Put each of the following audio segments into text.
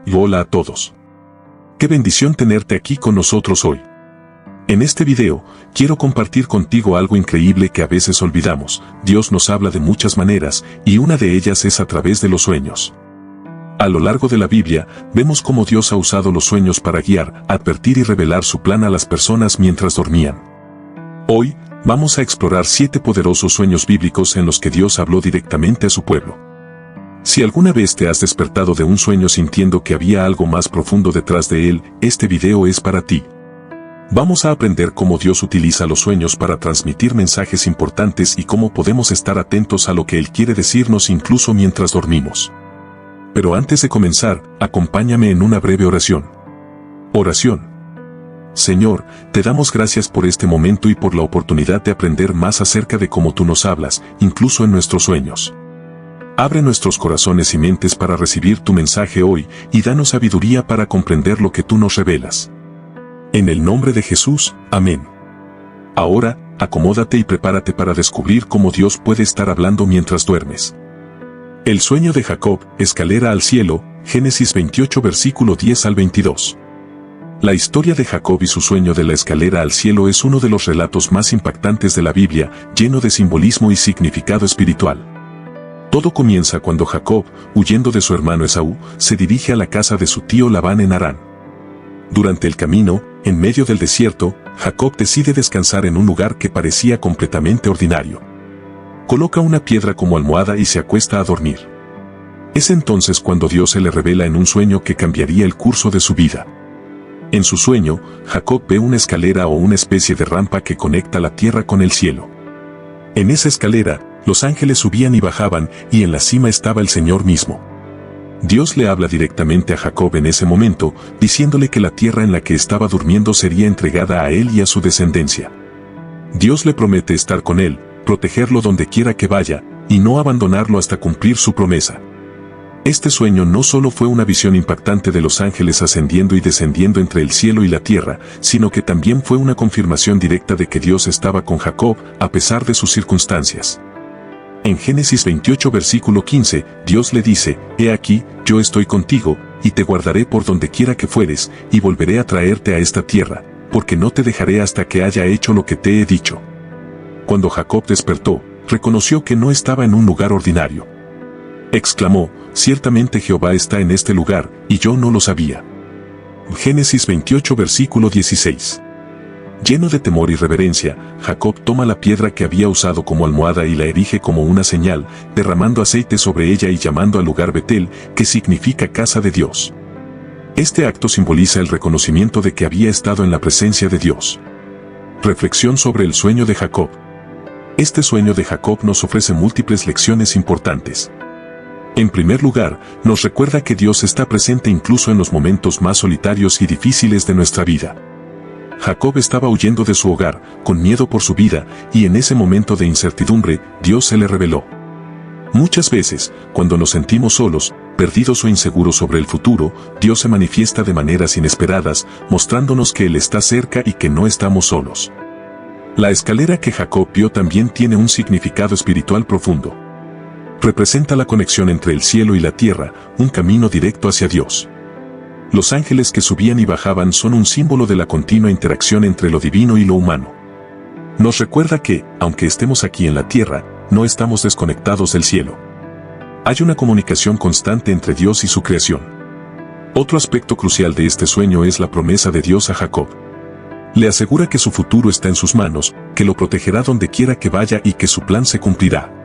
Y hola a todos. Qué bendición tenerte aquí con nosotros hoy. En este video, quiero compartir contigo algo increíble que a veces olvidamos. Dios nos habla de muchas maneras, y una de ellas es a través de los sueños. A lo largo de la Biblia, vemos cómo Dios ha usado los sueños para guiar, advertir y revelar su plan a las personas mientras dormían. Hoy, vamos a explorar 7 poderosos sueños bíblicos en los que Dios habló directamente a su pueblo. Si alguna vez te has despertado de un sueño sintiendo que había algo más profundo detrás de él, este video es para ti. Vamos a aprender cómo Dios utiliza los sueños para transmitir mensajes importantes y cómo podemos estar atentos a lo que Él quiere decirnos incluso mientras dormimos. Pero antes de comenzar, acompáñame en una breve oración. Oración. Señor, te damos gracias por este momento y por la oportunidad de aprender más acerca de cómo tú nos hablas, incluso en nuestros sueños. Abre nuestros corazones y mentes para recibir tu mensaje hoy y danos sabiduría para comprender lo que tú nos revelas. En el nombre de Jesús, amén. Ahora, acomódate y prepárate para descubrir cómo Dios puede estar hablando mientras duermes. El sueño de Jacob, escalera al cielo, Génesis 28 versículo 10 al 22. La historia de Jacob y su sueño de la escalera al cielo es uno de los relatos más impactantes de la Biblia, lleno de simbolismo y significado espiritual. Todo comienza cuando Jacob, huyendo de su hermano Esaú, se dirige a la casa de su tío Labán en Harán. Durante el camino, en medio del desierto, Jacob decide descansar en un lugar que parecía completamente ordinario. Coloca una piedra como almohada y se acuesta a dormir. Es entonces cuando Dios se le revela en un sueño que cambiaría el curso de su vida. En su sueño, Jacob ve una escalera o una especie de rampa que conecta la tierra con el cielo. En esa escalera, los ángeles subían y bajaban, y en la cima estaba el Señor mismo. Dios le habla directamente a Jacob en ese momento, diciéndole que la tierra en la que estaba durmiendo sería entregada a él y a su descendencia. Dios le promete estar con él, protegerlo donde quiera que vaya, y no abandonarlo hasta cumplir su promesa. Este sueño no solo fue una visión impactante de los ángeles ascendiendo y descendiendo entre el cielo y la tierra, sino que también fue una confirmación directa de que Dios estaba con Jacob, a pesar de sus circunstancias. En Génesis 28 versículo 15, Dios le dice, «He aquí, yo estoy contigo, y te guardaré por donde quiera que fueres, y volveré a traerte a esta tierra, porque no te dejaré hasta que haya hecho lo que te he dicho». Cuando Jacob despertó, reconoció que no estaba en un lugar ordinario. Exclamó, «Ciertamente Jehová está en este lugar, y yo no lo sabía». Génesis 28 versículo 16. Lleno de temor y reverencia, Jacob toma la piedra que había usado como almohada y la erige como una señal, derramando aceite sobre ella y llamando al lugar Betel, que significa casa de Dios. Este acto simboliza el reconocimiento de que había estado en la presencia de Dios. Reflexión sobre el sueño de Jacob. Este sueño de Jacob nos ofrece múltiples lecciones importantes. En primer lugar, nos recuerda que Dios está presente incluso en los momentos más solitarios y difíciles de nuestra vida. Jacob estaba huyendo de su hogar, con miedo por su vida, y en ese momento de incertidumbre, Dios se le reveló. Muchas veces, cuando nos sentimos solos, perdidos o inseguros sobre el futuro, Dios se manifiesta de maneras inesperadas, mostrándonos que Él está cerca y que no estamos solos. La escalera que Jacob vio también tiene un significado espiritual profundo. Representa la conexión entre el cielo y la tierra, un camino directo hacia Dios. Los ángeles que subían y bajaban son un símbolo de la continua interacción entre lo divino y lo humano. Nos recuerda que, aunque estemos aquí en la tierra, no estamos desconectados del cielo. Hay una comunicación constante entre Dios y su creación. Otro aspecto crucial de este sueño es la promesa de Dios a Jacob. Le asegura que su futuro está en sus manos, que lo protegerá donde quiera que vaya y que su plan se cumplirá.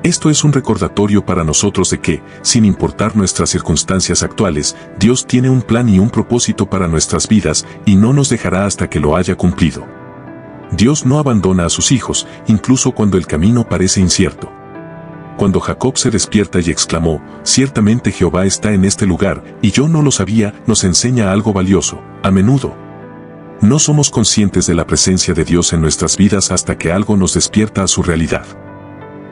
Esto es un recordatorio para nosotros de que, sin importar nuestras circunstancias actuales, Dios tiene un plan y un propósito para nuestras vidas y no nos dejará hasta que lo haya cumplido. Dios no abandona a sus hijos, incluso cuando el camino parece incierto. Cuando Jacob se despierta y exclamó, «Ciertamente Jehová está en este lugar, y yo no lo sabía», nos enseña algo valioso. A menudo, no somos conscientes de la presencia de Dios en nuestras vidas hasta que algo nos despierta a su realidad.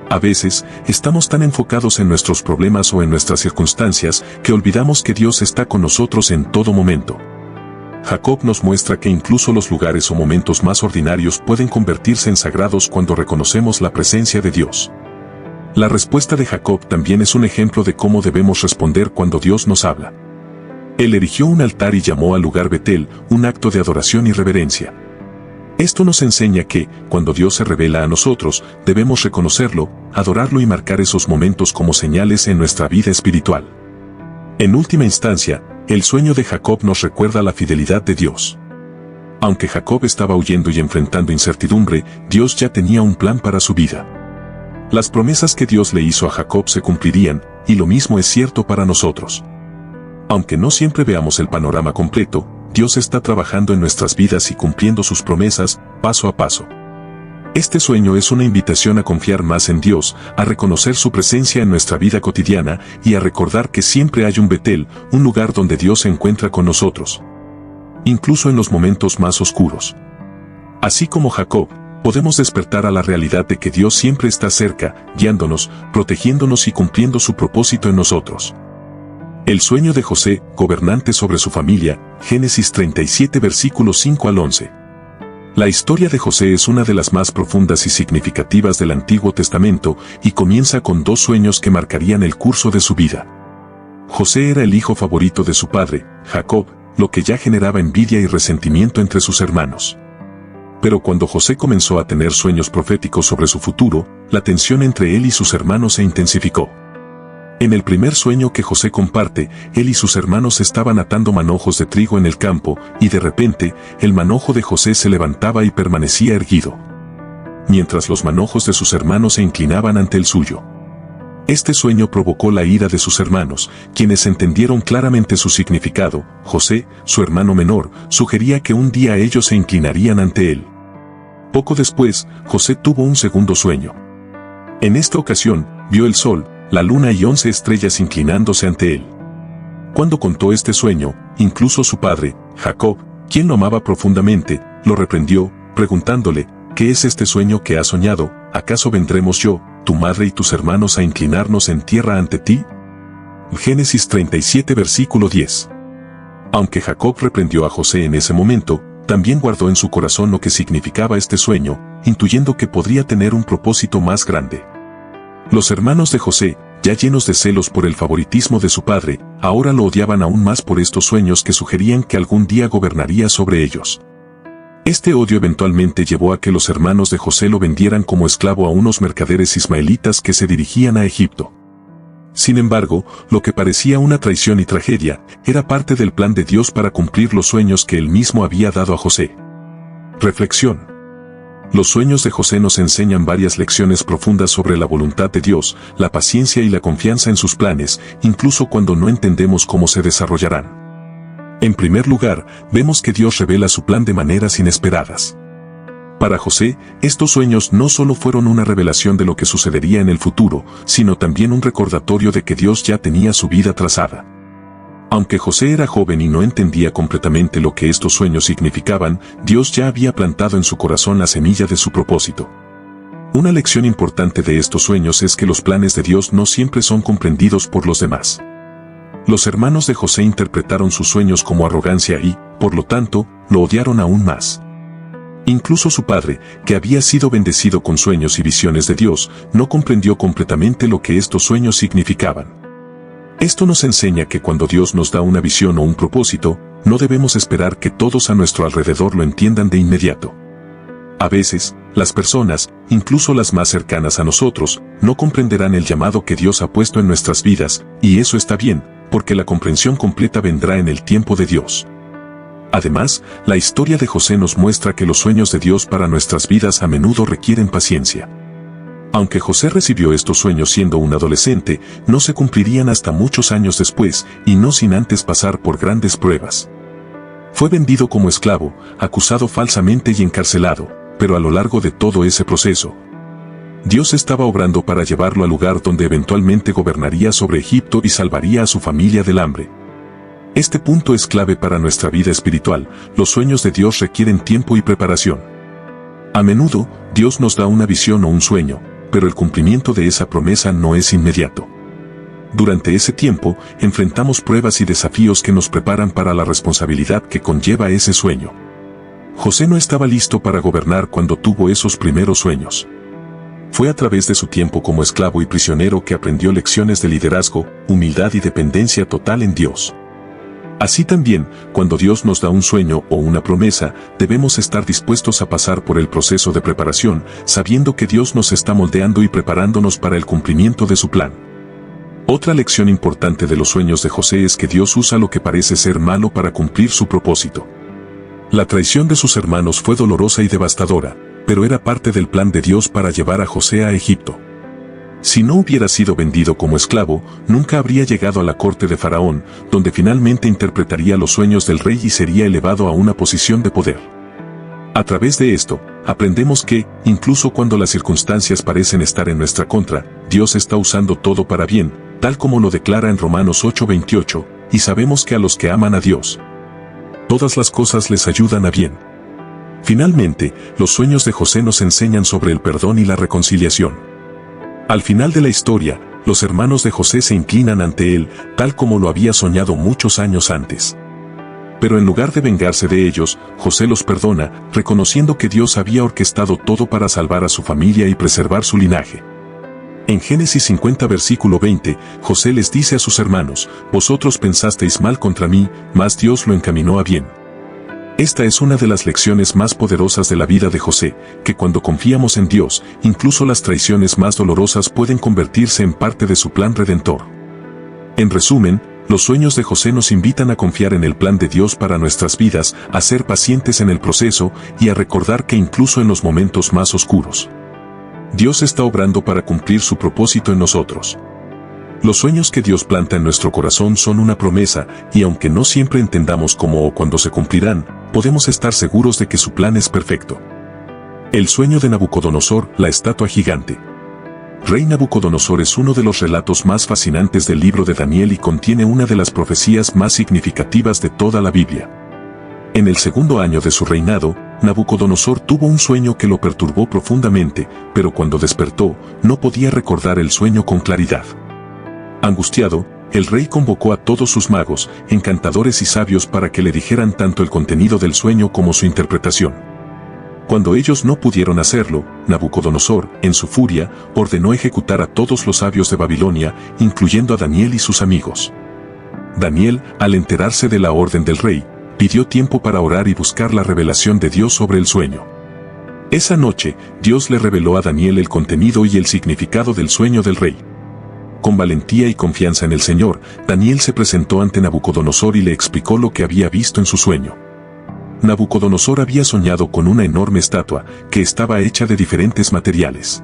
A veces, estamos tan enfocados en nuestros problemas o en nuestras circunstancias que olvidamos que Dios está con nosotros en todo momento. Jacob nos muestra que incluso los lugares o momentos más ordinarios pueden convertirse en sagrados cuando reconocemos la presencia de Dios. La respuesta de Jacob también es un ejemplo de cómo debemos responder cuando Dios nos habla. Él erigió un altar y llamó al lugar Betel, un acto de adoración y reverencia. Esto nos enseña que, cuando Dios se revela a nosotros, debemos reconocerlo, adorarlo y marcar esos momentos como señales en nuestra vida espiritual. En última instancia, el sueño de Jacob nos recuerda la fidelidad de Dios. Aunque Jacob estaba huyendo y enfrentando incertidumbre, Dios ya tenía un plan para su vida. Las promesas que Dios le hizo a Jacob se cumplirían, y lo mismo es cierto para nosotros. Aunque no siempre veamos el panorama completo, Dios está trabajando en nuestras vidas y cumpliendo sus promesas, paso a paso. Este sueño es una invitación a confiar más en Dios, a reconocer su presencia en nuestra vida cotidiana y a recordar que siempre hay un Betel, un lugar donde Dios se encuentra con nosotros. Incluso en los momentos más oscuros. Así como Jacob, podemos despertar a la realidad de que Dios siempre está cerca, guiándonos, protegiéndonos y cumpliendo su propósito en nosotros. El sueño de José, gobernante sobre su familia, Génesis 37 versículos 5 al 11. La historia de José es una de las más profundas y significativas del Antiguo Testamento y comienza con dos sueños que marcarían el curso de su vida. José era el hijo favorito de su padre, Jacob, lo que ya generaba envidia y resentimiento entre sus hermanos. Pero cuando José comenzó a tener sueños proféticos sobre su futuro, la tensión entre él y sus hermanos se intensificó. En el primer sueño que José comparte, él y sus hermanos estaban atando manojos de trigo en el campo, y de repente, el manojo de José se levantaba y permanecía erguido, mientras los manojos de sus hermanos se inclinaban ante el suyo. Este sueño provocó la ira de sus hermanos, quienes entendieron claramente su significado. José, su hermano menor, sugería que un día ellos se inclinarían ante él. Poco después, José tuvo un segundo sueño. En esta ocasión, vio el sol, la luna y 11 estrellas inclinándose ante él. Cuando contó este sueño, incluso su padre, Jacob, quien lo amaba profundamente, lo reprendió, preguntándole, ¿qué es este sueño que has soñado? ¿Acaso vendremos yo, tu madre y tus hermanos a inclinarnos en tierra ante ti? Génesis 37 versículo 10. Aunque Jacob reprendió a José en ese momento, también guardó en su corazón lo que significaba este sueño, intuyendo que podría tener un propósito más grande. Los hermanos de José, ya llenos de celos por el favoritismo de su padre, ahora lo odiaban aún más por estos sueños que sugerían que algún día gobernaría sobre ellos. Este odio eventualmente llevó a que los hermanos de José lo vendieran como esclavo a unos mercaderes ismaelitas que se dirigían a Egipto. Sin embargo, lo que parecía una traición y tragedia, era parte del plan de Dios para cumplir los sueños que él mismo había dado a José. Reflexión. Los sueños de José nos enseñan varias lecciones profundas sobre la voluntad de Dios, la paciencia y la confianza en sus planes, incluso cuando no entendemos cómo se desarrollarán. En primer lugar, vemos que Dios revela su plan de maneras inesperadas. Para José, estos sueños no solo fueron una revelación de lo que sucedería en el futuro, sino también un recordatorio de que Dios ya tenía su vida trazada. Aunque José era joven y no entendía completamente lo que estos sueños significaban, Dios ya había plantado en su corazón la semilla de su propósito. Una lección importante de estos sueños es que los planes de Dios no siempre son comprendidos por los demás. Los hermanos de José interpretaron sus sueños como arrogancia y, por lo tanto, lo odiaron aún más. Incluso su padre, que había sido bendecido con sueños y visiones de Dios, no comprendió completamente lo que estos sueños significaban. Esto nos enseña que cuando Dios nos da una visión o un propósito, no debemos esperar que todos a nuestro alrededor lo entiendan de inmediato. A veces, las personas, incluso las más cercanas a nosotros, no comprenderán el llamado que Dios ha puesto en nuestras vidas, y eso está bien, porque la comprensión completa vendrá en el tiempo de Dios. Además, la historia de José nos muestra que los sueños de Dios para nuestras vidas a menudo requieren paciencia. Aunque José recibió estos sueños siendo un adolescente, no se cumplirían hasta muchos años después, y no sin antes pasar por grandes pruebas. Fue vendido como esclavo, acusado falsamente y encarcelado, pero a lo largo de todo ese proceso, Dios estaba obrando para llevarlo al lugar donde eventualmente gobernaría sobre Egipto y salvaría a su familia del hambre. Este punto es clave para nuestra vida espiritual. Los sueños de Dios requieren tiempo y preparación. A menudo, Dios nos da una visión o un sueño, pero el cumplimiento de esa promesa no es inmediato. Durante ese tiempo, enfrentamos pruebas y desafíos que nos preparan para la responsabilidad que conlleva ese sueño. José no estaba listo para gobernar cuando tuvo esos primeros sueños. Fue a través de su tiempo como esclavo y prisionero que aprendió lecciones de liderazgo, humildad y dependencia total en Dios. Así también, cuando Dios nos da un sueño o una promesa, debemos estar dispuestos a pasar por el proceso de preparación, sabiendo que Dios nos está moldeando y preparándonos para el cumplimiento de su plan. Otra lección importante de los sueños de José es que Dios usa lo que parece ser malo para cumplir su propósito. La traición de sus hermanos fue dolorosa y devastadora, pero era parte del plan de Dios para llevar a José a Egipto. Si no hubiera sido vendido como esclavo, nunca habría llegado a la corte de Faraón, donde finalmente interpretaría los sueños del rey y sería elevado a una posición de poder. A través de esto, aprendemos que, incluso cuando las circunstancias parecen estar en nuestra contra, Dios está usando todo para bien, tal como lo declara en Romanos 8:28, y sabemos que a los que aman a Dios, todas las cosas les ayudan a bien. Finalmente, los sueños de José nos enseñan sobre el perdón y la reconciliación. Al final de la historia, los hermanos de José se inclinan ante él, tal como lo había soñado muchos años antes. Pero en lugar de vengarse de ellos, José los perdona, reconociendo que Dios había orquestado todo para salvar a su familia y preservar su linaje. En Génesis 50 versículo 20, José les dice a sus hermanos: «Vosotros pensasteis mal contra mí, mas Dios lo encaminó a bien». Esta es una de las lecciones más poderosas de la vida de José, que cuando confiamos en Dios, incluso las traiciones más dolorosas pueden convertirse en parte de su plan redentor. En resumen, los sueños de José nos invitan a confiar en el plan de Dios para nuestras vidas, a ser pacientes en el proceso y a recordar que incluso en los momentos más oscuros, Dios está obrando para cumplir su propósito en nosotros. Los sueños que Dios planta en nuestro corazón son una promesa, y aunque no siempre entendamos cómo o cuándo se cumplirán, podemos estar seguros de que su plan es perfecto. El sueño de Nabucodonosor, la estatua gigante. Rey Nabucodonosor es uno de los relatos más fascinantes del libro de Daniel y contiene una de las profecías más significativas de toda la Biblia. En el segundo año de su reinado, Nabucodonosor tuvo un sueño que lo perturbó profundamente, pero cuando despertó, no podía recordar el sueño con claridad. Angustiado, el rey convocó a todos sus magos, encantadores y sabios para que le dijeran tanto el contenido del sueño como su interpretación. Cuando ellos no pudieron hacerlo, Nabucodonosor, en su furia, ordenó ejecutar a todos los sabios de Babilonia, incluyendo a Daniel y sus amigos. Daniel, al enterarse de la orden del rey, pidió tiempo para orar y buscar la revelación de Dios sobre el sueño. Esa noche, Dios le reveló a Daniel el contenido y el significado del sueño del rey. Con valentía y confianza en el Señor, Daniel se presentó ante Nabucodonosor y le explicó lo que había visto en su sueño. Nabucodonosor había soñado con una enorme estatua, que estaba hecha de diferentes materiales.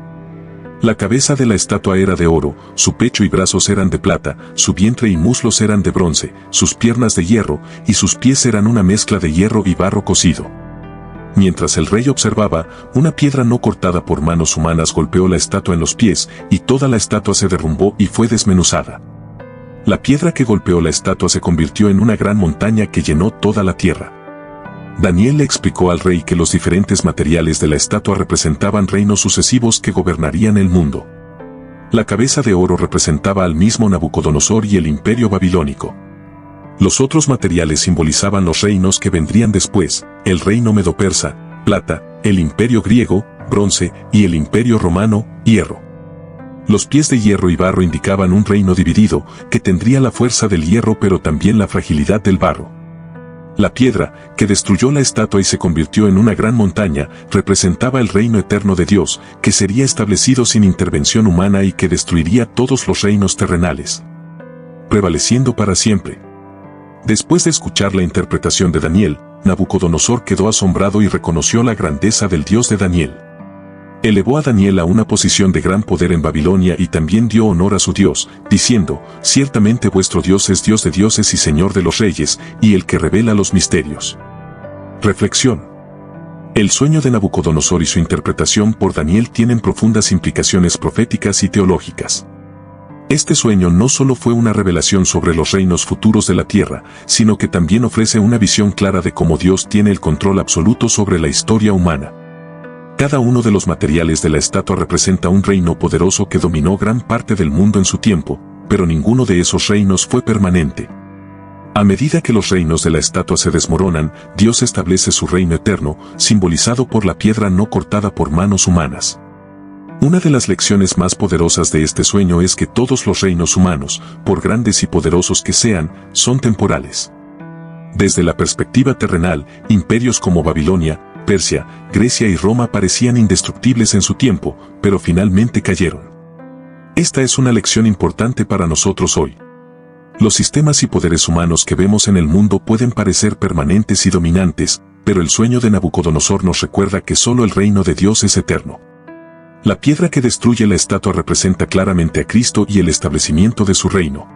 La cabeza de la estatua era de oro, su pecho y brazos eran de plata, su vientre y muslos eran de bronce, sus piernas de hierro, y sus pies eran una mezcla de hierro y barro cocido. Mientras el rey observaba, una piedra no cortada por manos humanas golpeó la estatua en los pies, y toda la estatua se derrumbó y fue desmenuzada. La piedra que golpeó la estatua se convirtió en una gran montaña que llenó toda la tierra. Daniel le explicó al rey que los diferentes materiales de la estatua representaban reinos sucesivos que gobernarían el mundo. La cabeza de oro representaba al mismo Nabucodonosor y el imperio babilónico. Los otros materiales simbolizaban los reinos que vendrían después: el reino medo-persa, plata; el imperio griego, bronce; y el imperio romano, hierro. Los pies de hierro y barro indicaban un reino dividido, que tendría la fuerza del hierro pero también la fragilidad del barro. La piedra, que destruyó la estatua y se convirtió en una gran montaña, representaba el reino eterno de Dios, que sería establecido sin intervención humana y que destruiría todos los reinos terrenales, prevaleciendo para siempre. Después de escuchar la interpretación de Daniel, Nabucodonosor quedó asombrado y reconoció la grandeza del Dios de Daniel. Elevó a Daniel a una posición de gran poder en Babilonia y también dio honor a su Dios, diciendo: «Ciertamente vuestro Dios es Dios de dioses y Señor de los reyes, y el que revela los misterios». Reflexión. El sueño de Nabucodonosor y su interpretación por Daniel tienen profundas implicaciones proféticas y teológicas. Este sueño no solo fue una revelación sobre los reinos futuros de la tierra, sino que también ofrece una visión clara de cómo Dios tiene el control absoluto sobre la historia humana. Cada uno de los materiales de la estatua representa un reino poderoso que dominó gran parte del mundo en su tiempo, pero ninguno de esos reinos fue permanente. A medida que los reinos de la estatua se desmoronan, Dios establece su reino eterno, simbolizado por la piedra no cortada por manos humanas. Una de las lecciones más poderosas de este sueño es que todos los reinos humanos, por grandes y poderosos que sean, son temporales. Desde la perspectiva terrenal, imperios como Babilonia, Persia, Grecia y Roma parecían indestructibles en su tiempo, pero finalmente cayeron. Esta es una lección importante para nosotros hoy. Los sistemas y poderes humanos que vemos en el mundo pueden parecer permanentes y dominantes, pero el sueño de Nabucodonosor nos recuerda que solo el reino de Dios es eterno. La piedra que destruye la estatua representa claramente a Cristo y el establecimiento de su reino.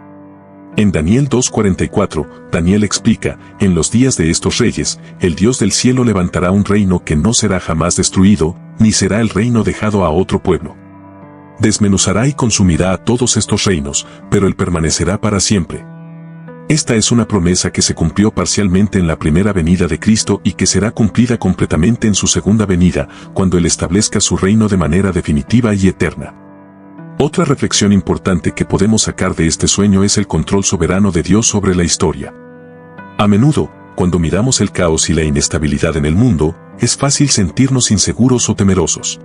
En Daniel 2:44, Daniel explica, en los días de estos reyes, el Dios del cielo levantará un reino que no será jamás destruido, ni será el reino dejado a otro pueblo. Desmenuzará y consumirá a todos estos reinos, pero él permanecerá para siempre. Esta es una promesa que se cumplió parcialmente en la primera venida de Cristo y que será cumplida completamente en su segunda venida, cuando él establezca su reino de manera definitiva y eterna. Otra reflexión importante que podemos sacar de este sueño es el control soberano de Dios sobre la historia. A menudo, cuando miramos el caos y la inestabilidad en el mundo, es fácil sentirnos inseguros o temerosos.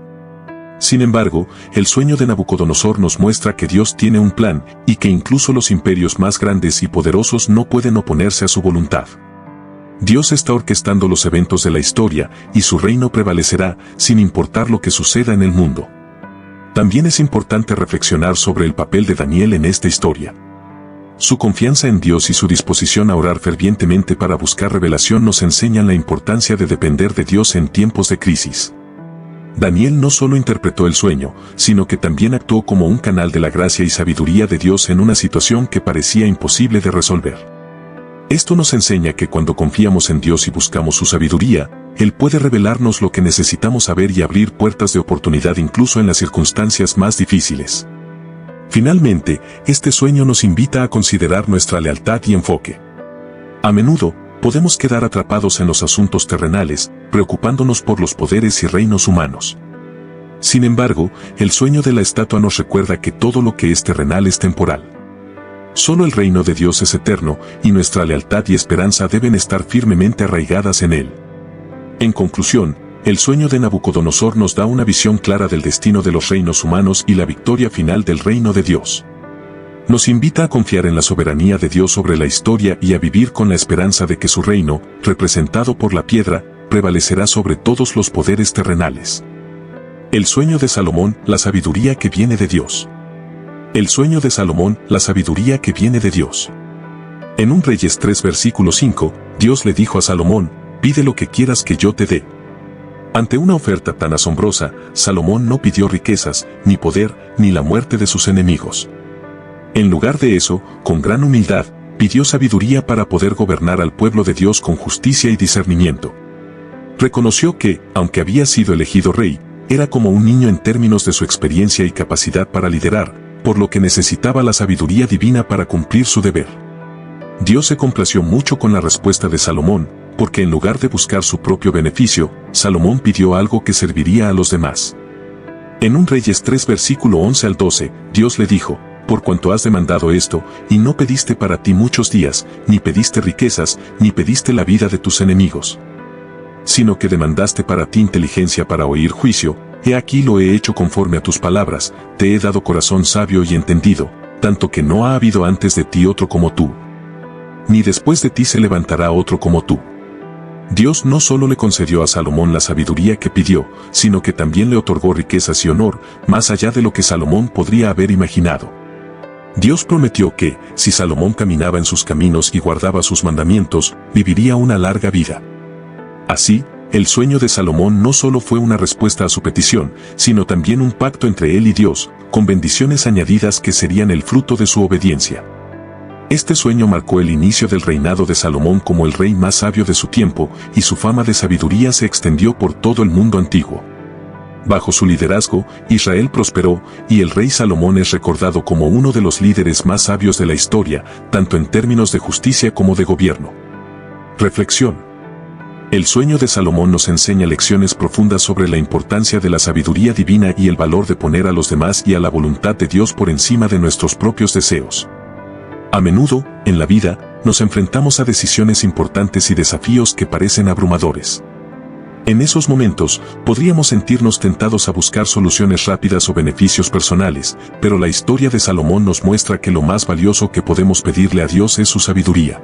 Sin embargo, el sueño de Nabucodonosor nos muestra que Dios tiene un plan y que incluso los imperios más grandes y poderosos no pueden oponerse a su voluntad. Dios está orquestando los eventos de la historia y su reino prevalecerá sin importar lo que suceda en el mundo. También es importante reflexionar sobre el papel de Daniel en esta historia. Su confianza en Dios y su disposición a orar fervientemente para buscar revelación nos enseñan la importancia de depender de Dios en tiempos de crisis. Daniel no solo interpretó el sueño, sino que también actuó como un canal de la gracia y sabiduría de Dios en una situación que parecía imposible de resolver. Esto nos enseña que cuando confiamos en Dios y buscamos su sabiduría, Él puede revelarnos lo que necesitamos saber y abrir puertas de oportunidad incluso en las circunstancias más difíciles. Finalmente, este sueño nos invita a considerar nuestra lealtad y enfoque. A menudo, podemos quedar atrapados en los asuntos terrenales, preocupándonos por los poderes y reinos humanos. Sin embargo, el sueño de la estatua nos recuerda que todo lo que es terrenal es temporal. Solo el reino de Dios es eterno, y nuestra lealtad y esperanza deben estar firmemente arraigadas en él. En conclusión, el sueño de Nabucodonosor nos da una visión clara del destino de los reinos humanos y la victoria final del reino de Dios. Nos invita a confiar en la soberanía de Dios sobre la historia y a vivir con la esperanza de que su reino, representado por la piedra, prevalecerá sobre todos los poderes terrenales. El sueño de Salomón, la sabiduría que viene de Dios. El sueño de Salomón, la sabiduría que viene de Dios. En 1 Reyes 3 versículo 5, Dios le dijo a Salomón, pide lo que quieras que yo te dé. Ante una oferta tan asombrosa, Salomón no pidió riquezas, ni poder, ni la muerte de sus enemigos. En lugar de eso, con gran humildad, pidió sabiduría para poder gobernar al pueblo de Dios con justicia y discernimiento. Reconoció que, aunque había sido elegido rey, era como un niño en términos de su experiencia y capacidad para liderar, por lo que necesitaba la sabiduría divina para cumplir su deber. Dios se complació mucho con la respuesta de Salomón, porque en lugar de buscar su propio beneficio, Salomón pidió algo que serviría a los demás. En 1 Reyes 3 versículo 11 al 12, Dios le dijo, por cuanto has demandado esto, y no pediste para ti muchos días, ni pediste riquezas, ni pediste la vida de tus enemigos, sino que demandaste para ti inteligencia para oír juicio, he aquí lo he hecho conforme a tus palabras, te he dado corazón sabio y entendido, tanto que no ha habido antes de ti otro como tú, ni después de ti se levantará otro como tú. Dios no solo le concedió a Salomón la sabiduría que pidió, sino que también le otorgó riquezas y honor, más allá de lo que Salomón podría haber imaginado. Dios prometió que, si Salomón caminaba en sus caminos y guardaba sus mandamientos, viviría una larga vida. Así, el sueño de Salomón no solo fue una respuesta a su petición, sino también un pacto entre él y Dios, con bendiciones añadidas que serían el fruto de su obediencia. Este sueño marcó el inicio del reinado de Salomón como el rey más sabio de su tiempo, y su fama de sabiduría se extendió por todo el mundo antiguo. Bajo su liderazgo, Israel prosperó, y el rey Salomón es recordado como uno de los líderes más sabios de la historia, tanto en términos de justicia como de gobierno. Reflexión. El sueño de Salomón nos enseña lecciones profundas sobre la importancia de la sabiduría divina y el valor de poner a los demás y a la voluntad de Dios por encima de nuestros propios deseos. A menudo, en la vida, nos enfrentamos a decisiones importantes y desafíos que parecen abrumadores. En esos momentos, podríamos sentirnos tentados a buscar soluciones rápidas o beneficios personales, pero la historia de Salomón nos muestra que lo más valioso que podemos pedirle a Dios es su sabiduría.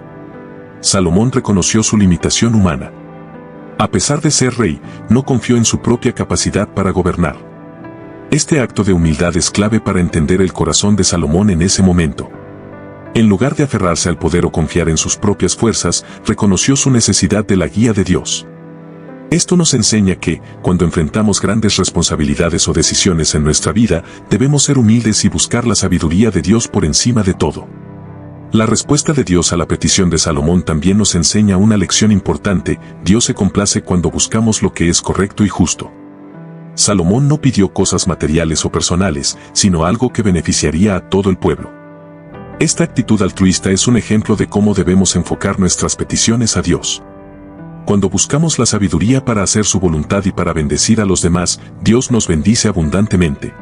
Salomón reconoció su limitación humana. A pesar de ser rey, no confió en su propia capacidad para gobernar. Este acto de humildad es clave para entender el corazón de Salomón en ese momento. En lugar de aferrarse al poder o confiar en sus propias fuerzas, reconoció su necesidad de la guía de Dios. Esto nos enseña que, cuando enfrentamos grandes responsabilidades o decisiones en nuestra vida, debemos ser humildes y buscar la sabiduría de Dios por encima de todo. La respuesta de Dios a la petición de Salomón también nos enseña una lección importante: Dios se complace cuando buscamos lo que es correcto y justo. Salomón no pidió cosas materiales o personales, sino algo que beneficiaría a todo el pueblo. Esta actitud altruista es un ejemplo de cómo debemos enfocar nuestras peticiones a Dios. Cuando buscamos la sabiduría para hacer su voluntad y para bendecir a los demás, Dios nos bendice abundantemente.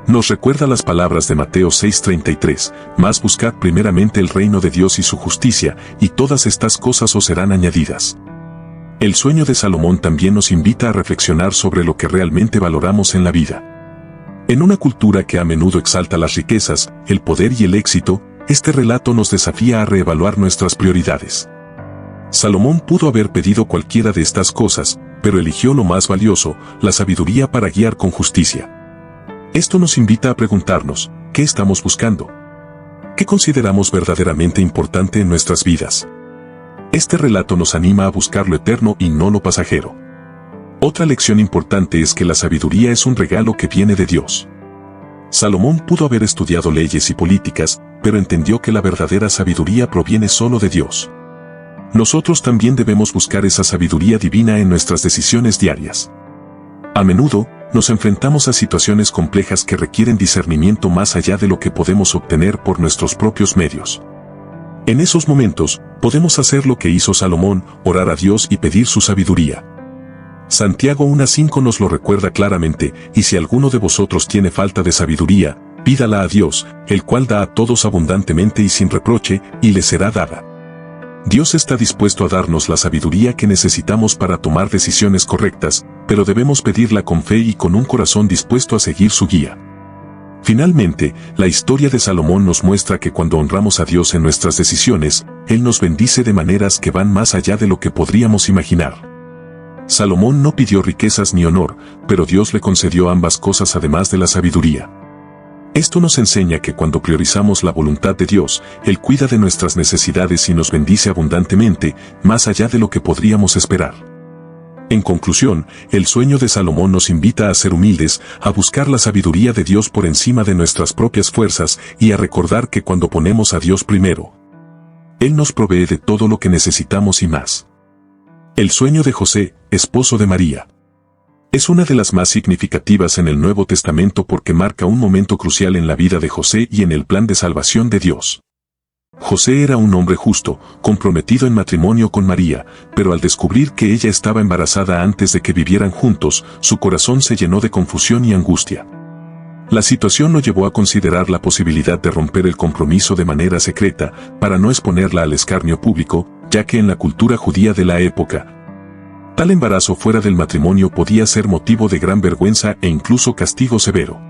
Nos recuerda las palabras de Mateo 6:33, «Mas buscad primeramente el reino de Dios y su justicia, y todas estas cosas os serán añadidas». El sueño de Salomón también nos invita a reflexionar sobre lo que realmente valoramos en la vida. En una cultura que a menudo exalta las riquezas, el poder y el éxito, este relato nos desafía a reevaluar nuestras prioridades. Salomón pudo haber pedido cualquiera de estas cosas, pero eligió lo más valioso, la sabiduría para guiar con justicia. Esto nos invita a preguntarnos, ¿qué estamos buscando? ¿Qué consideramos verdaderamente importante en nuestras vidas? Este relato nos anima a buscar lo eterno y no lo pasajero. Otra lección importante es que la sabiduría es un regalo que viene de Dios. Salomón pudo haber estudiado leyes y políticas, pero entendió que la verdadera sabiduría proviene solo de Dios. Nosotros también debemos buscar esa sabiduría divina en nuestras decisiones diarias. A menudo, nos enfrentamos a situaciones complejas que requieren discernimiento más allá de lo que podemos obtener por nuestros propios medios. En esos momentos, podemos hacer lo que hizo Salomón, orar a Dios y pedir su sabiduría. Santiago 1:5 nos lo recuerda claramente: «Y si alguno de vosotros tiene falta de sabiduría, pídala a Dios, el cual da a todos abundantemente y sin reproche, y le será dada». Dios está dispuesto a darnos la sabiduría que necesitamos para tomar decisiones correctas, pero debemos pedirla con fe y con un corazón dispuesto a seguir su guía. Finalmente, la historia de Salomón nos muestra que cuando honramos a Dios en nuestras decisiones, Él nos bendice de maneras que van más allá de lo que podríamos imaginar. Salomón no pidió riquezas ni honor, pero Dios le concedió ambas cosas además de la sabiduría. Esto nos enseña que cuando priorizamos la voluntad de Dios, Él cuida de nuestras necesidades y nos bendice abundantemente, más allá de lo que podríamos esperar. En conclusión, el sueño de Salomón nos invita a ser humildes, a buscar la sabiduría de Dios por encima de nuestras propias fuerzas y a recordar que cuando ponemos a Dios primero, Él nos provee de todo lo que necesitamos y más. El sueño de José, esposo de María, es una de las más significativas en el Nuevo Testamento porque marca un momento crucial en la vida de José y en el plan de salvación de Dios. José era un hombre justo, comprometido en matrimonio con María, pero al descubrir que ella estaba embarazada antes de que vivieran juntos, su corazón se llenó de confusión y angustia. La situación lo llevó a considerar la posibilidad de romper el compromiso de manera secreta, para no exponerla al escarnio público, ya que en la cultura judía de la época, tal embarazo fuera del matrimonio podía ser motivo de gran vergüenza e incluso castigo severo.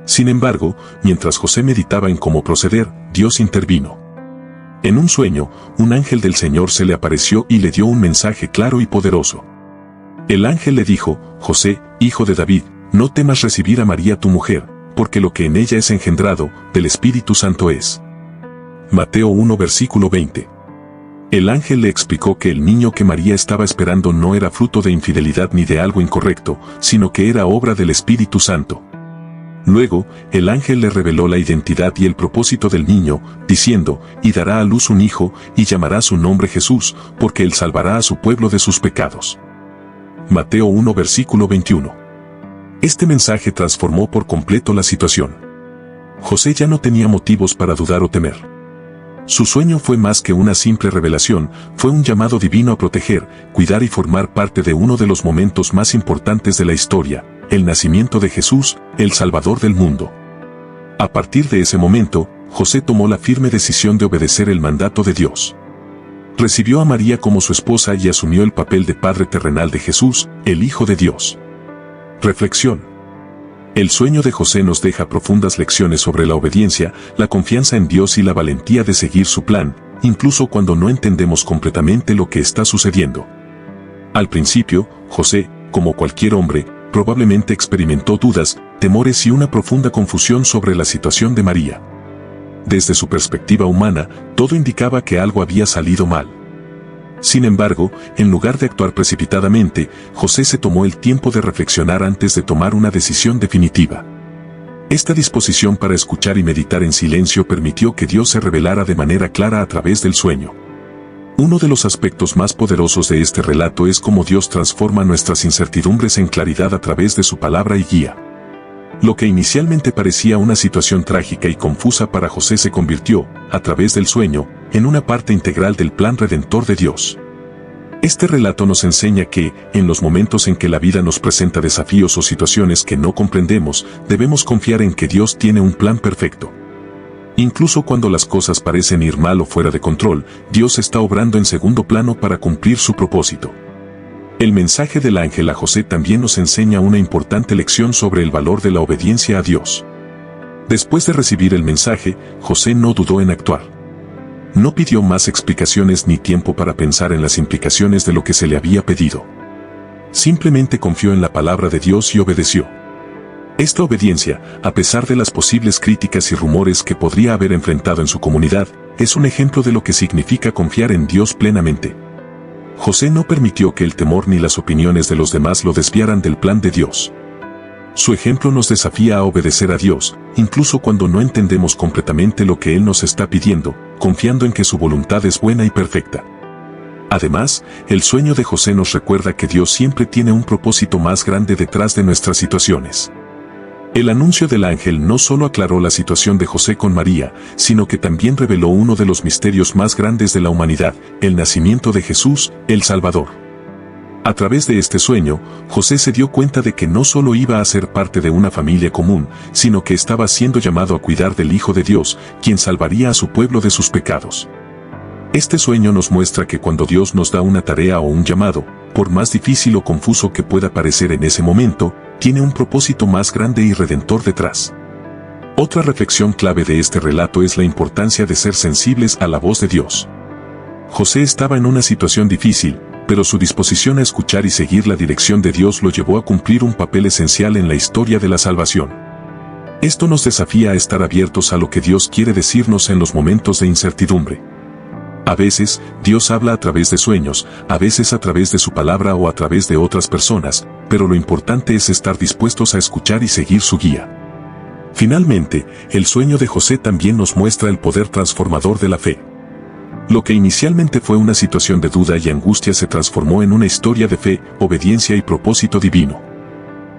Sin embargo, mientras José meditaba en cómo proceder, Dios intervino. En un sueño, un ángel del Señor se le apareció y le dio un mensaje claro y poderoso. El ángel le dijo: «José, hijo de David, no temas recibir a María tu mujer, porque lo que en ella es engendrado, del Espíritu Santo es». Mateo 1 versículo 20. El ángel le explicó que el niño que María estaba esperando no era fruto de infidelidad ni de algo incorrecto, sino que era obra del Espíritu Santo. Luego, el ángel le reveló la identidad y el propósito del niño, diciendo: «Y dará a luz un hijo, y llamará su nombre Jesús, porque él salvará a su pueblo de sus pecados». Mateo 1 versículo 21. Este mensaje transformó por completo la situación. José ya no tenía motivos para dudar o temer. Su sueño fue más que una simple revelación, fue un llamado divino a proteger, cuidar y formar parte de uno de los momentos más importantes de la historia, el nacimiento de Jesús, el Salvador del mundo. A partir de ese momento, José tomó la firme decisión de obedecer el mandato de Dios. Recibió a María como su esposa y asumió el papel de padre terrenal de Jesús, el Hijo de Dios. Reflexión. El sueño de José nos deja profundas lecciones sobre la obediencia, la confianza en Dios y la valentía de seguir su plan, incluso cuando no entendemos completamente lo que está sucediendo. Al principio, José, como cualquier hombre, probablemente experimentó dudas, temores y una profunda confusión sobre la situación de María. Desde su perspectiva humana, todo indicaba que algo había salido mal. Sin embargo, en lugar de actuar precipitadamente, José se tomó el tiempo de reflexionar antes de tomar una decisión definitiva. Esta disposición para escuchar y meditar en silencio permitió que Dios se revelara de manera clara a través del sueño. Uno de los aspectos más poderosos de este relato es cómo Dios transforma nuestras incertidumbres en claridad a través de su palabra y guía. Lo que inicialmente parecía una situación trágica y confusa para José se convirtió, a través del sueño, en una parte integral del plan redentor de Dios. Este relato nos enseña que, en los momentos en que la vida nos presenta desafíos o situaciones que no comprendemos, debemos confiar en que Dios tiene un plan perfecto. Incluso cuando las cosas parecen ir mal o fuera de control, Dios está obrando en segundo plano para cumplir su propósito. El mensaje del ángel a José también nos enseña una importante lección sobre el valor de la obediencia a Dios. Después de recibir el mensaje, José no dudó en actuar. No pidió más explicaciones ni tiempo para pensar en las implicaciones de lo que se le había pedido. Simplemente confió en la palabra de Dios y obedeció. Esta obediencia, a pesar de las posibles críticas y rumores que podría haber enfrentado en su comunidad, es un ejemplo de lo que significa confiar en Dios plenamente. José no permitió que el temor ni las opiniones de los demás lo desviaran del plan de Dios. Su ejemplo nos desafía a obedecer a Dios, incluso cuando no entendemos completamente lo que Él nos está pidiendo, confiando en que su voluntad es buena y perfecta. Además, el sueño de José nos recuerda que Dios siempre tiene un propósito más grande detrás de nuestras situaciones. El anuncio del ángel no solo aclaró la situación de José con María, sino que también reveló uno de los misterios más grandes de la humanidad, el nacimiento de Jesús, el Salvador. A través de este sueño, José se dio cuenta de que no solo iba a ser parte de una familia común, sino que estaba siendo llamado a cuidar del Hijo de Dios, quien salvaría a su pueblo de sus pecados. Este sueño nos muestra que cuando Dios nos da una tarea o un llamado, por más difícil o confuso que pueda parecer en ese momento, tiene un propósito más grande y redentor detrás. Otra reflexión clave de este relato es la importancia de ser sensibles a la voz de Dios. José estaba en una situación difícil, pero su disposición a escuchar y seguir la dirección de Dios lo llevó a cumplir un papel esencial en la historia de la salvación. Esto nos desafía a estar abiertos a lo que Dios quiere decirnos en los momentos de incertidumbre. A veces, Dios habla a través de sueños, a veces a través de su palabra o a través de otras personas, pero lo importante es estar dispuestos a escuchar y seguir su guía. Finalmente, el sueño de José también nos muestra el poder transformador de la fe. Lo que inicialmente fue una situación de duda y angustia se transformó en una historia de fe, obediencia y propósito divino.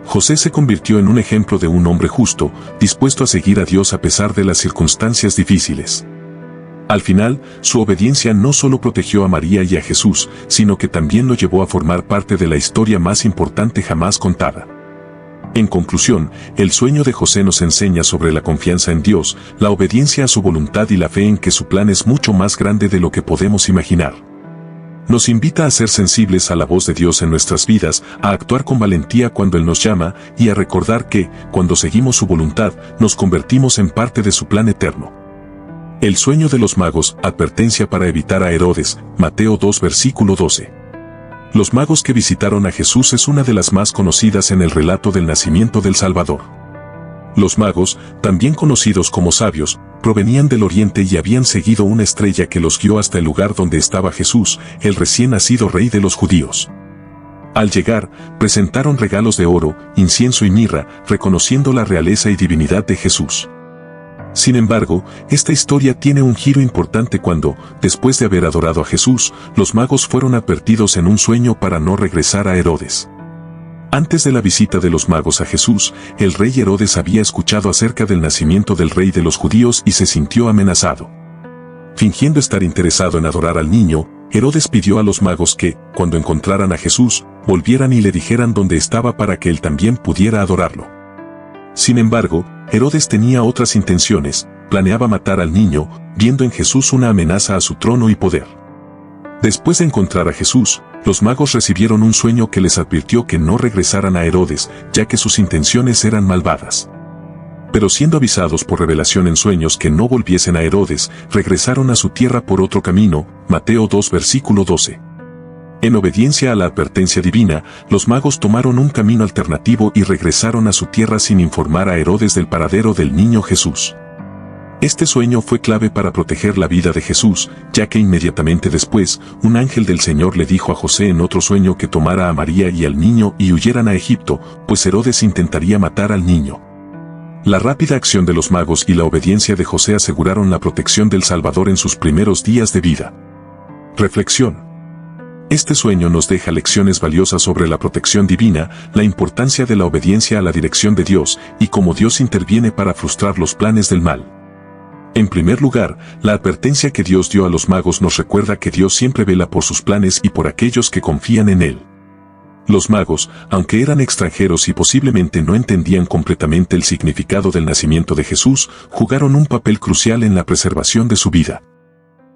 José se convirtió en un ejemplo de un hombre justo, dispuesto a seguir a Dios a pesar de las circunstancias difíciles. Al final, su obediencia no solo protegió a María y a Jesús, sino que también lo llevó a formar parte de la historia más importante jamás contada. En conclusión, el sueño de José nos enseña sobre la confianza en Dios, la obediencia a su voluntad y la fe en que su plan es mucho más grande de lo que podemos imaginar. Nos invita a ser sensibles a la voz de Dios en nuestras vidas, a actuar con valentía cuando Él nos llama, y a recordar que, cuando seguimos su voluntad, nos convertimos en parte de su plan eterno. El sueño de los magos, advertencia para evitar a Herodes, Mateo 2 versículo 12. Los magos que visitaron a Jesús es una de las más conocidas en el relato del nacimiento del Salvador. Los magos, también conocidos como sabios, provenían del oriente y habían seguido una estrella que los guió hasta el lugar donde estaba Jesús, el recién nacido rey de los judíos. Al llegar, presentaron regalos de oro, incienso y mirra, reconociendo la realeza y divinidad de Jesús. Sin embargo, esta historia tiene un giro importante cuando, después de haber adorado a Jesús, los magos fueron advertidos en un sueño para no regresar a Herodes. Antes de la visita de los magos a Jesús, el rey Herodes había escuchado acerca del nacimiento del rey de los judíos y se sintió amenazado. Fingiendo estar interesado en adorar al niño, Herodes pidió a los magos que, cuando encontraran a Jesús, volvieran y le dijeran dónde estaba para que él también pudiera adorarlo. Sin embargo, Herodes tenía otras intenciones, planeaba matar al niño, viendo en Jesús una amenaza a su trono y poder. Después de encontrar a Jesús, los magos recibieron un sueño que les advirtió que no regresaran a Herodes, ya que sus intenciones eran malvadas. Pero siendo avisados por revelación en sueños que no volviesen a Herodes, regresaron a su tierra por otro camino. Mateo 2 versículo 12. En obediencia a la advertencia divina, los magos tomaron un camino alternativo y regresaron a su tierra sin informar a Herodes del paradero del niño Jesús. Este sueño fue clave para proteger la vida de Jesús, ya que inmediatamente después, un ángel del Señor le dijo a José en otro sueño que tomara a María y al niño y huyeran a Egipto, pues Herodes intentaría matar al niño. La rápida acción de los magos y la obediencia de José aseguraron la protección del Salvador en sus primeros días de vida. Reflexión. Este sueño nos deja lecciones valiosas sobre la protección divina, la importancia de la obediencia a la dirección de Dios y cómo Dios interviene para frustrar los planes del mal. En primer lugar, la advertencia que Dios dio a los magos nos recuerda que Dios siempre vela por sus planes y por aquellos que confían en Él. Los magos, aunque eran extranjeros y posiblemente no entendían completamente el significado del nacimiento de Jesús, jugaron un papel crucial en la preservación de su vida.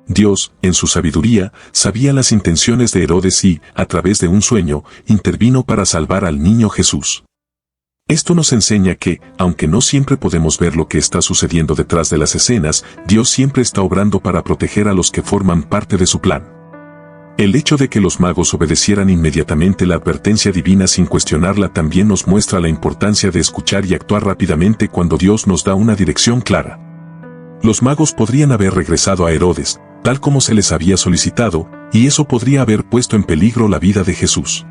Dios, en su sabiduría, sabía las intenciones de Herodes y, a través de un sueño, intervino para salvar al niño Jesús. Esto nos enseña que, aunque no siempre podemos ver lo que está sucediendo detrás de las escenas, Dios siempre está obrando para proteger a los que forman parte de su plan. El hecho de que los magos obedecieran inmediatamente la advertencia divina sin cuestionarla también nos muestra la importancia de escuchar y actuar rápidamente cuando Dios nos da una dirección clara. Los magos podrían haber regresado a Herodes, tal como se les había solicitado, y eso podría haber puesto en peligro la vida de Jesús.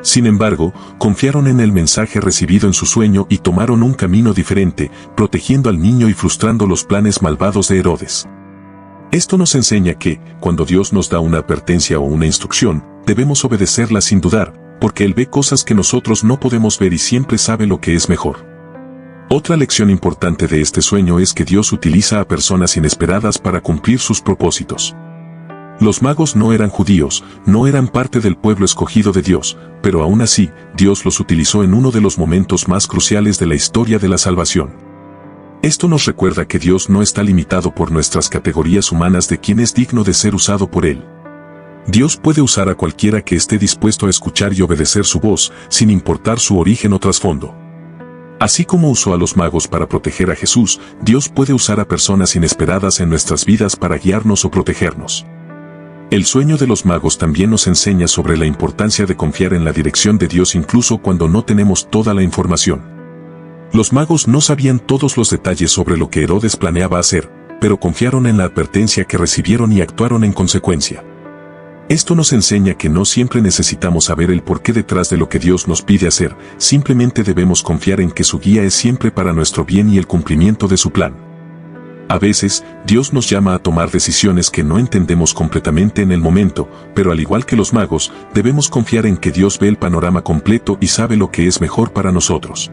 Sin embargo, confiaron en el mensaje recibido en su sueño y tomaron un camino diferente, protegiendo al niño y frustrando los planes malvados de Herodes. Esto nos enseña que, cuando Dios nos da una advertencia o una instrucción, debemos obedecerla sin dudar, porque Él ve cosas que nosotros no podemos ver y siempre sabe lo que es mejor. Otra lección importante de este sueño es que Dios utiliza a personas inesperadas para cumplir sus propósitos. Los magos no eran judíos, no eran parte del pueblo escogido de Dios, pero aún así, Dios los utilizó en uno de los momentos más cruciales de la historia de la salvación. Esto nos recuerda que Dios no está limitado por nuestras categorías humanas de quién es digno de ser usado por Él. Dios puede usar a cualquiera que esté dispuesto a escuchar y obedecer su voz, sin importar su origen o trasfondo. Así como usó a los magos para proteger a Jesús, Dios puede usar a personas inesperadas en nuestras vidas para guiarnos o protegernos. El sueño de los magos también nos enseña sobre la importancia de confiar en la dirección de Dios incluso cuando no tenemos toda la información. Los magos no sabían todos los detalles sobre lo que Herodes planeaba hacer, pero confiaron en la advertencia que recibieron y actuaron en consecuencia. Esto nos enseña que no siempre necesitamos saber el porqué detrás de lo que Dios nos pide hacer, simplemente debemos confiar en que su guía es siempre para nuestro bien y el cumplimiento de su plan. A veces, Dios nos llama a tomar decisiones que no entendemos completamente en el momento, pero al igual que los magos, debemos confiar en que Dios ve el panorama completo y sabe lo que es mejor para nosotros.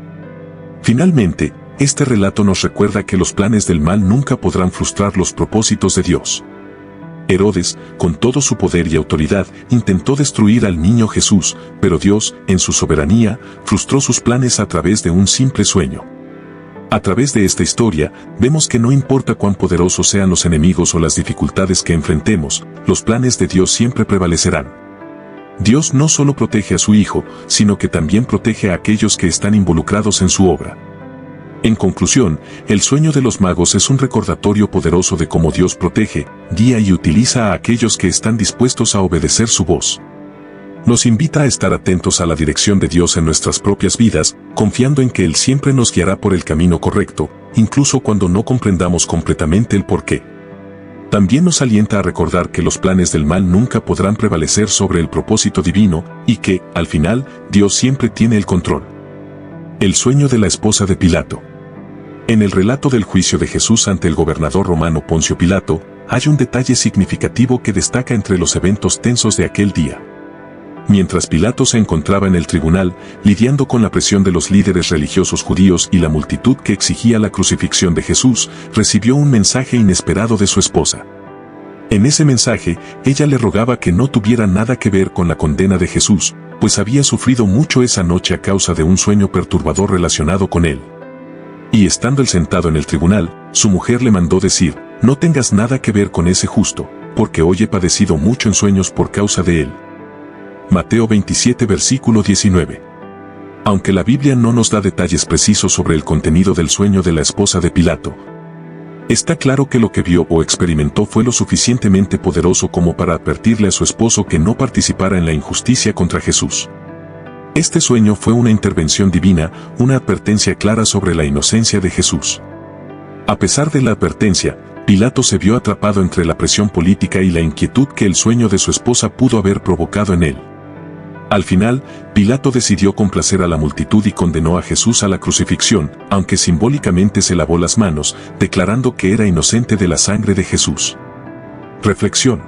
Finalmente, este relato nos recuerda que los planes del mal nunca podrán frustrar los propósitos de Dios. Herodes, con todo su poder y autoridad, intentó destruir al niño Jesús, pero Dios, en su soberanía, frustró sus planes a través de un simple sueño. A través de esta historia, vemos que no importa cuán poderosos sean los enemigos o las dificultades que enfrentemos, los planes de Dios siempre prevalecerán. Dios no solo protege a su Hijo, sino que también protege a aquellos que están involucrados en su obra. En conclusión, el sueño de los magos es un recordatorio poderoso de cómo Dios protege, guía y utiliza a aquellos que están dispuestos a obedecer su voz. Nos invita a estar atentos a la dirección de Dios en nuestras propias vidas, confiando en que Él siempre nos guiará por el camino correcto, incluso cuando no comprendamos completamente el porqué. También nos alienta a recordar que los planes del mal nunca podrán prevalecer sobre el propósito divino, y que, al final, Dios siempre tiene el control. El sueño de la esposa de Pilato. En el relato del juicio de Jesús ante el gobernador romano Poncio Pilato, hay un detalle significativo que destaca entre los eventos tensos de aquel día. Mientras Pilato se encontraba en el tribunal, lidiando con la presión de los líderes religiosos judíos y la multitud que exigía la crucifixión de Jesús, recibió un mensaje inesperado de su esposa. En ese mensaje, ella le rogaba que no tuviera nada que ver con la condena de Jesús, pues había sufrido mucho esa noche a causa de un sueño perturbador relacionado con él. Y estando él sentado en el tribunal, su mujer le mandó decir: «No tengas nada que ver con ese justo, porque hoy he padecido mucho en sueños por causa de él». Mateo 27 versículo 19. Aunque la Biblia no nos da detalles precisos sobre el contenido del sueño de la esposa de Pilato, está claro que lo que vio o experimentó fue lo suficientemente poderoso como para advertirle a su esposo que no participara en la injusticia contra Jesús. Este sueño fue una intervención divina, una advertencia clara sobre la inocencia de Jesús. A pesar de la advertencia, Pilato se vio atrapado entre la presión política y la inquietud que el sueño de su esposa pudo haber provocado en él. Al final, Pilato decidió complacer a la multitud y condenó a Jesús a la crucifixión, aunque simbólicamente se lavó las manos, declarando que era inocente de la sangre de Jesús. Reflexión.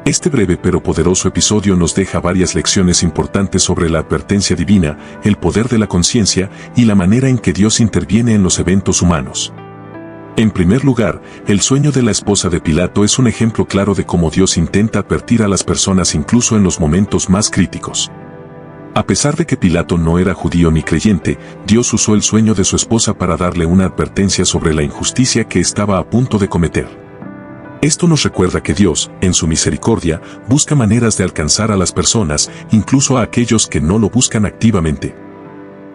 Este breve pero poderoso episodio nos deja varias lecciones importantes sobre la advertencia divina, el poder de la conciencia y la manera en que Dios interviene en los eventos humanos. En primer lugar, el sueño de la esposa de Pilato es un ejemplo claro de cómo Dios intenta advertir a las personas incluso en los momentos más críticos. A pesar de que Pilato no era judío ni creyente, Dios usó el sueño de su esposa para darle una advertencia sobre la injusticia que estaba a punto de cometer. Esto nos recuerda que Dios, en su misericordia, busca maneras de alcanzar a las personas, incluso a aquellos que no lo buscan activamente.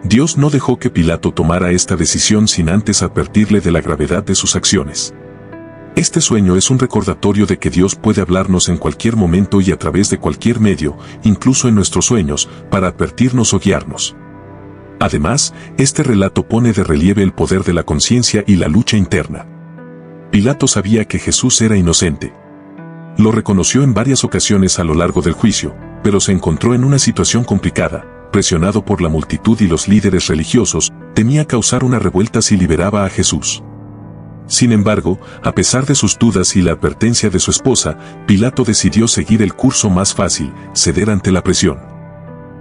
Dios no dejó que Pilato tomara esta decisión sin antes advertirle de la gravedad de sus acciones. Este sueño es un recordatorio de que Dios puede hablarnos en cualquier momento y a través de cualquier medio, incluso en nuestros sueños, para advertirnos o guiarnos. Además, este relato pone de relieve el poder de la conciencia y la lucha interna. Pilato sabía que Jesús era inocente. Lo reconoció en varias ocasiones a lo largo del juicio, pero se encontró en una situación complicada. Presionado por la multitud y los líderes religiosos, temía causar una revuelta si liberaba a Jesús. Sin embargo, a pesar de sus dudas y la advertencia de su esposa, Pilato decidió seguir el curso más fácil, ceder ante la presión.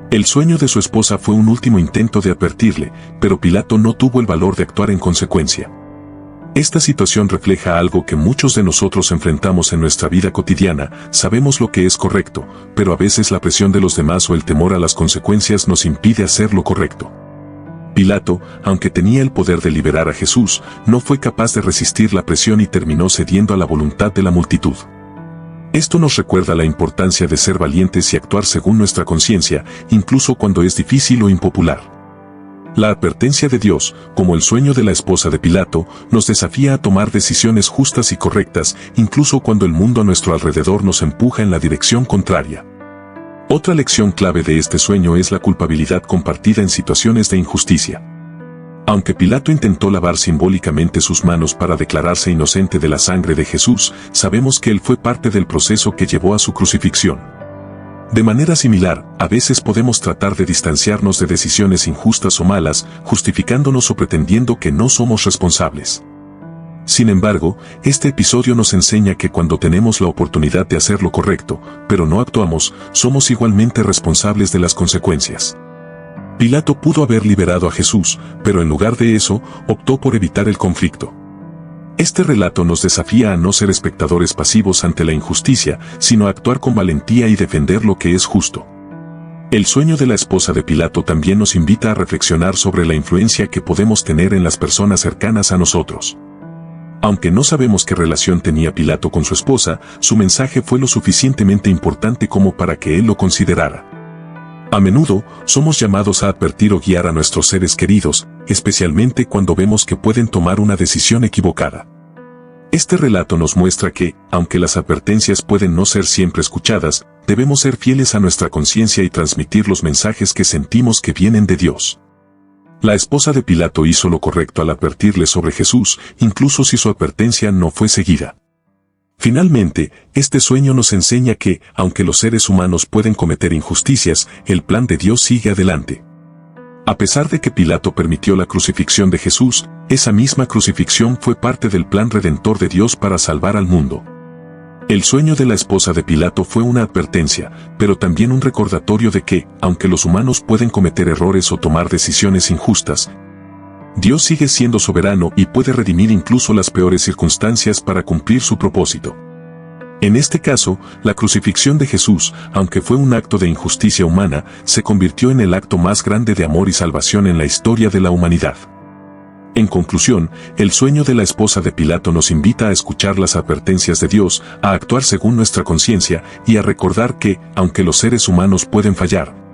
El sueño de su esposa fue un último intento de advertirle, pero Pilato no tuvo el valor de actuar en consecuencia. Esta situación refleja algo que muchos de nosotros enfrentamos en nuestra vida cotidiana. Sabemos lo que es correcto, pero a veces la presión de los demás o el temor a las consecuencias nos impide hacer lo correcto. Pilato, aunque tenía el poder de liberar a Jesús, no fue capaz de resistir la presión y terminó cediendo a la voluntad de la multitud. Esto nos recuerda la importancia de ser valientes y actuar según nuestra conciencia, incluso cuando es difícil o impopular. La advertencia de Dios, como el sueño de la esposa de Pilato, nos desafía a tomar decisiones justas y correctas, incluso cuando el mundo a nuestro alrededor nos empuja en la dirección contraria. Otra lección clave de este sueño es la culpabilidad compartida en situaciones de injusticia. Aunque Pilato intentó lavar simbólicamente sus manos para declararse inocente de la sangre de Jesús, sabemos que él fue parte del proceso que llevó a su crucifixión. De manera similar, a veces podemos tratar de distanciarnos de decisiones injustas o malas, justificándonos o pretendiendo que no somos responsables. Sin embargo, este episodio nos enseña que cuando tenemos la oportunidad de hacer lo correcto, pero no actuamos, somos igualmente responsables de las consecuencias. Pilato pudo haber liberado a Jesús, pero en lugar de eso, optó por evitar el conflicto. Este relato nos desafía a no ser espectadores pasivos ante la injusticia, sino a actuar con valentía y defender lo que es justo. El sueño de la esposa de Pilato también nos invita a reflexionar sobre la influencia que podemos tener en las personas cercanas a nosotros. Aunque no sabemos qué relación tenía Pilato con su esposa, su mensaje fue lo suficientemente importante como para que él lo considerara. A menudo, somos llamados a advertir o guiar a nuestros seres queridos, especialmente cuando vemos que pueden tomar una decisión equivocada. Este relato nos muestra que, aunque las advertencias pueden no ser siempre escuchadas, debemos ser fieles a nuestra conciencia y transmitir los mensajes que sentimos que vienen de Dios. La esposa de Pilato hizo lo correcto al advertirle sobre Jesús, incluso si su advertencia no fue seguida. Finalmente, este sueño nos enseña que, aunque los seres humanos pueden cometer injusticias, el plan de Dios sigue adelante. A pesar de que Pilato permitió la crucifixión de Jesús, esa misma crucifixión fue parte del plan redentor de Dios para salvar al mundo. El sueño de la esposa de Pilato fue una advertencia, pero también un recordatorio de que, aunque los humanos pueden cometer errores o tomar decisiones injustas, Dios sigue siendo soberano y puede redimir incluso las peores circunstancias para cumplir su propósito. En este caso, la crucifixión de Jesús, aunque fue un acto de injusticia humana, se convirtió en el acto más grande de amor y salvación en la historia de la humanidad. En conclusión, el sueño de la esposa de Pilato nos invita a escuchar las advertencias de Dios, a actuar según nuestra conciencia y a recordar que, aunque los seres humanos pueden fallar,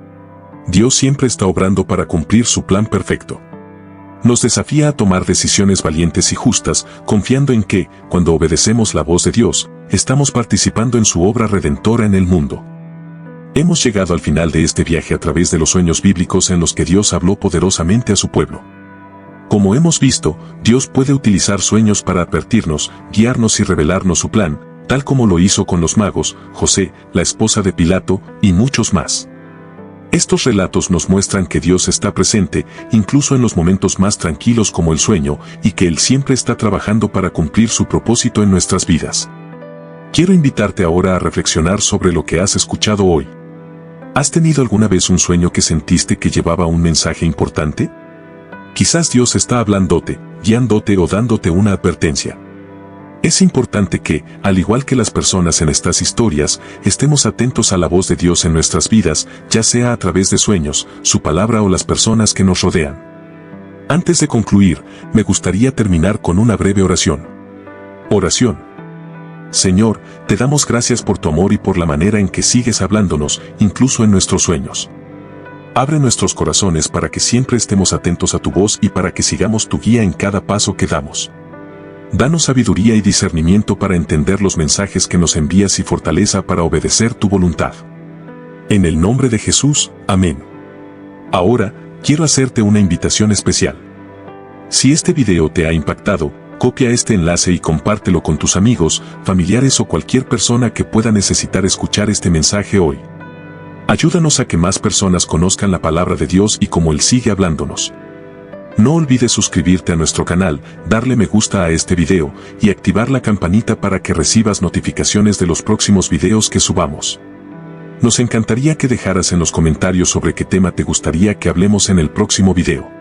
Dios siempre está obrando para cumplir su plan perfecto. Nos desafía a tomar decisiones valientes y justas, confiando en que, cuando obedecemos la voz de Dios, estamos participando en su obra redentora en el mundo. Hemos llegado al final de este viaje a través de los sueños bíblicos en los que Dios habló poderosamente a su pueblo. Como hemos visto, Dios puede utilizar sueños para advertirnos, guiarnos y revelarnos su plan, tal como lo hizo con los magos, José, la esposa de Pilato, y muchos más. Estos relatos nos muestran que Dios está presente, incluso en los momentos más tranquilos como el sueño, y que Él siempre está trabajando para cumplir su propósito en nuestras vidas. Quiero invitarte ahora a reflexionar sobre lo que has escuchado hoy. ¿Has tenido alguna vez un sueño que sentiste que llevaba un mensaje importante? Quizás Dios está hablándote, guiándote o dándote una advertencia. Es importante que, al igual que las personas en estas historias, estemos atentos a la voz de Dios en nuestras vidas, ya sea a través de sueños, su palabra o las personas que nos rodean. Antes de concluir, me gustaría terminar con una breve oración. Oración. Señor, te damos gracias por tu amor y por la manera en que sigues hablándonos, incluso en nuestros sueños. Abre nuestros corazones para que siempre estemos atentos a tu voz y para que sigamos tu guía en cada paso que damos. Danos sabiduría y discernimiento para entender los mensajes que nos envías y fortaleza para obedecer tu voluntad. En el nombre de Jesús, amén. Ahora, quiero hacerte una invitación especial. Si este video te ha impactado, copia este enlace y compártelo con tus amigos, familiares o cualquier persona que pueda necesitar escuchar este mensaje hoy. Ayúdanos a que más personas conozcan la palabra de Dios y cómo Él sigue hablándonos. No olvides suscribirte a nuestro canal, darle me gusta a este video y activar la campanita para que recibas notificaciones de los próximos videos que subamos. Nos encantaría que dejaras en los comentarios sobre qué tema te gustaría que hablemos en el próximo video.